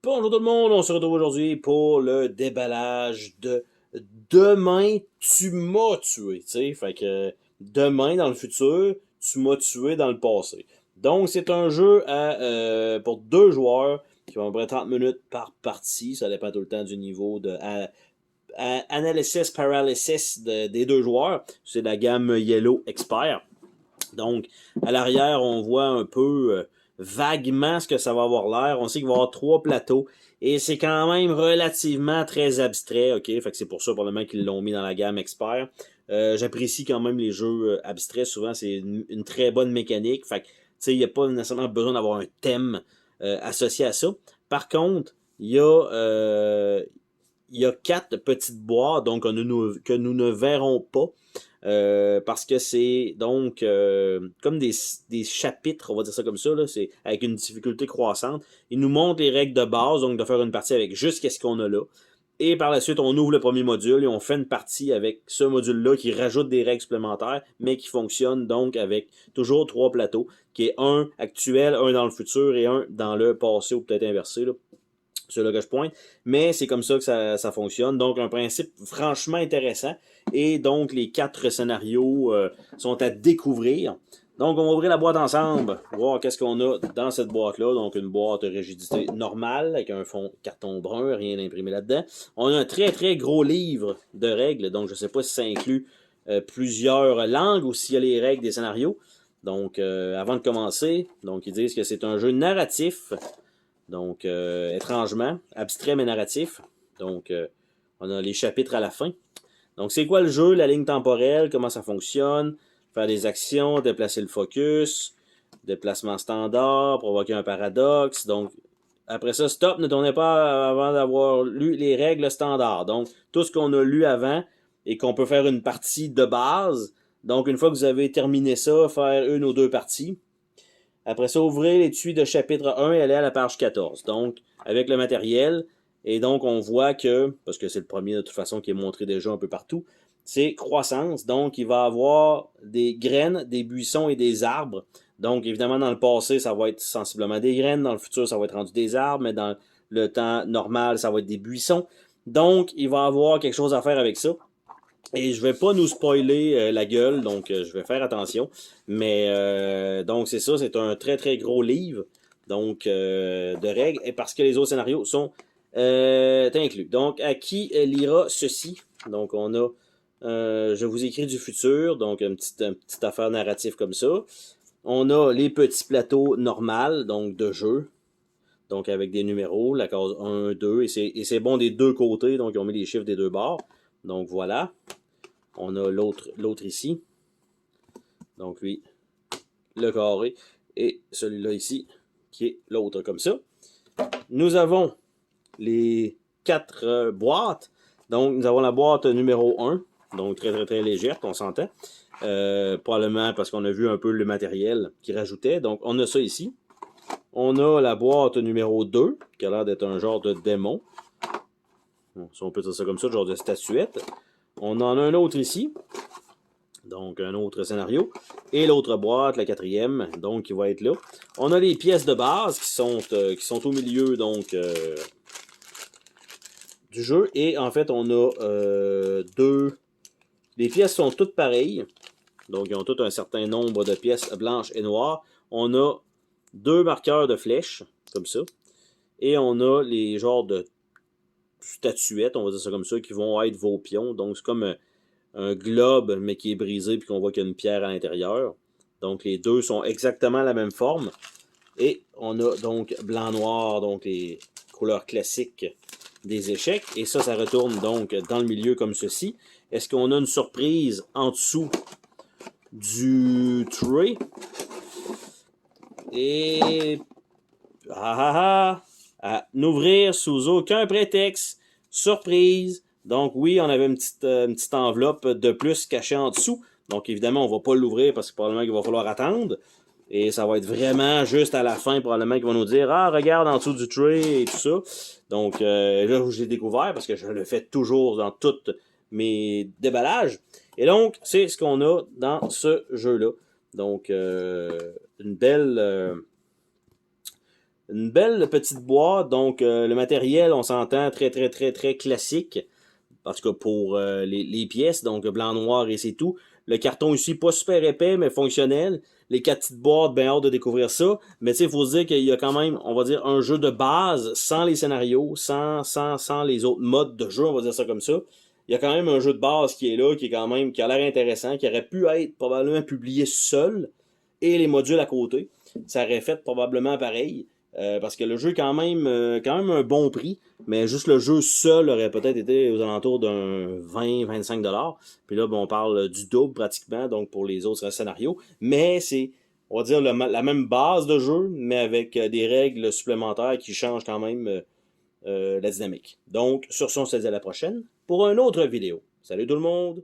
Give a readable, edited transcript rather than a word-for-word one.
Bonjour tout le monde, on se retrouve aujourd'hui pour le déballage de Demain, tu m'as tué, tu sais, fait que demain dans le futur, tu m'as tué dans le passé. Donc c'est un jeu pour deux joueurs qui ont à peu près 30 minutes par partie, ça dépend tout le temps du niveau de analysis paralysis des deux joueurs, c'est la gamme Yellow Expert. Donc, à l'arrière, on voit un peu vaguement ce que ça va avoir l'air. On sait qu'il va y avoir trois plateaux. Et c'est quand même relativement très abstrait, ok? Fait que c'est pour ça probablement qu'ils l'ont mis dans la gamme expert. J'apprécie quand même les jeux abstraits. Souvent, c'est une très bonne mécanique. Fait que, tu sais, il n'y a pas nécessairement besoin d'avoir un thème associé à ça. Par contre, il y a quatre petites boîtes donc que nous ne verrons pas. Parce que c'est donc comme des chapitres, on va dire ça comme ça, là, c'est avec une difficulté croissante. Il nous montre les règles de base, donc de faire une partie avec juste ce qu'on a là. Et par la suite, on ouvre le premier module et on fait une partie avec ce module-là qui rajoute des règles supplémentaires, mais qui fonctionne donc avec toujours trois plateaux, qui est un actuel, un dans le futur et un dans le passé ou peut-être inversé. Là. C'est là que je pointe, mais c'est comme ça que ça fonctionne. Donc, un principe franchement intéressant. Et donc, les quatre scénarios sont à découvrir. Donc, on va ouvrir la boîte ensemble, voir qu'est-ce qu'on a dans cette boîte-là. Donc, une boîte de rigidité normale, avec un fond carton brun, rien imprimé là-dedans. On a un très, très gros livre de règles. Donc, je ne sais pas si ça inclut plusieurs langues ou s'il y a les règles des scénarios. Donc, avant de commencer, donc ils disent que c'est un jeu narratif. Donc, étrangement, abstrait mais narratif. Donc, on a les chapitres à la fin. Donc, c'est quoi le jeu, la ligne temporelle, comment ça fonctionne, faire des actions, déplacer le focus, déplacement standard, provoquer un paradoxe. Donc, après ça, stop, ne tournez pas avant d'avoir lu les règles standards. Donc, tout ce qu'on a lu avant et qu'on peut faire une partie de base. Donc, une fois que vous avez terminé ça, faire une ou deux parties. Après ça, ouvrez l'étui de chapitre 1 et aller à la page 14. Donc, avec le matériel. Et donc, on voit que, parce que c'est le premier de toute façon qui est montré déjà un peu partout, c'est croissance. Donc, il va y avoir des graines, des buissons et des arbres. Donc, évidemment, dans le passé, ça va être sensiblement des graines. Dans le futur, ça va être rendu des arbres. Mais dans le temps normal, ça va être des buissons. Donc, il va y avoir quelque chose à faire avec ça. Et je vais pas nous spoiler la gueule, donc je vais faire attention. Mais donc c'est ça, c'est un très très gros livre donc de règles, et parce que les autres scénarios sont inclus. Donc à qui lira ceci? Donc on a je vous écris du futur, donc une petite affaire narrative comme ça. On a les petits plateaux normales, donc de jeu, donc avec des numéros, la case 1, 2, et c'est bon des deux côtés, donc ils ont mis les chiffres des deux bords. Donc voilà. On a l'autre ici. Donc lui, le carré. Et celui-là ici, qui est l'autre comme ça. Nous avons les quatre boîtes. Donc nous avons la boîte numéro 1. Donc très très très légère, on s'entend. Probablement parce qu'on a vu un peu le matériel qui rajoutait. Donc on a ça ici. On a la boîte numéro 2, qui a l'air d'être un genre de démon. Si on peut dire ça comme ça, genre de statuette. On en a un autre ici. Donc, un autre scénario. Et l'autre boîte, la quatrième, donc, qui va être là. On a les pièces de base qui sont au milieu, donc, du jeu. Et en fait, on a deux... Les pièces sont toutes pareilles. Donc, ils ont toutes un certain nombre de pièces blanches et noires. On a deux marqueurs de flèches, comme ça. Et on a les genres de statuettes, on va dire ça comme ça, qui vont être vos pions. Donc, c'est comme un globe, mais qui est brisé, puis qu'on voit qu'il y a une pierre à l'intérieur. Donc, les deux sont exactement la même forme. Et on a donc blanc-noir, donc les couleurs classiques des échecs. Et ça retourne donc dans le milieu comme ceci. Est-ce qu'on a une surprise en dessous du tray? Et... à n'ouvrir sous aucun prétexte. Surprise! Donc oui, on avait une petite enveloppe de plus cachée en dessous. Donc évidemment, on ne va pas l'ouvrir parce que probablement qu'il va falloir attendre. Et ça va être vraiment juste à la fin, probablement, qu'ils vont nous dire « Ah, regarde en dessous du tray et tout ça. » Donc là, j'ai découvert parce que je le fais toujours dans tous mes déballages. Et donc, c'est ce qu'on a dans ce jeu-là. Donc, une belle Une belle petite boîte, donc le matériel, on s'entend très classique. En tout cas pour les pièces, donc blanc, noir et c'est tout. Le carton ici, pas super épais, mais fonctionnel. Les 4 petites boîtes, bien hâte de découvrir ça. Mais tu sais, il faut se dire qu'il y a quand même, on va dire, un jeu de base sans les scénarios, sans les autres modes de jeu, on va dire ça comme ça. Il y a quand même un jeu de base qui est là, qui est quand même, qui a l'air intéressant, qui aurait pu être probablement publié seul, et les modules à côté. Ça aurait fait probablement pareil. Parce que le jeu est quand même un bon prix, mais juste le jeu seul aurait peut-être été aux alentours d'un 20-25$. Puis là, bon, on parle du double pratiquement, donc pour les autres scénarios. Mais c'est, on va dire, la même base de jeu, mais avec des règles supplémentaires qui changent quand même la dynamique. Donc, sur ce, on se dit à la prochaine pour une autre vidéo. Salut tout le monde!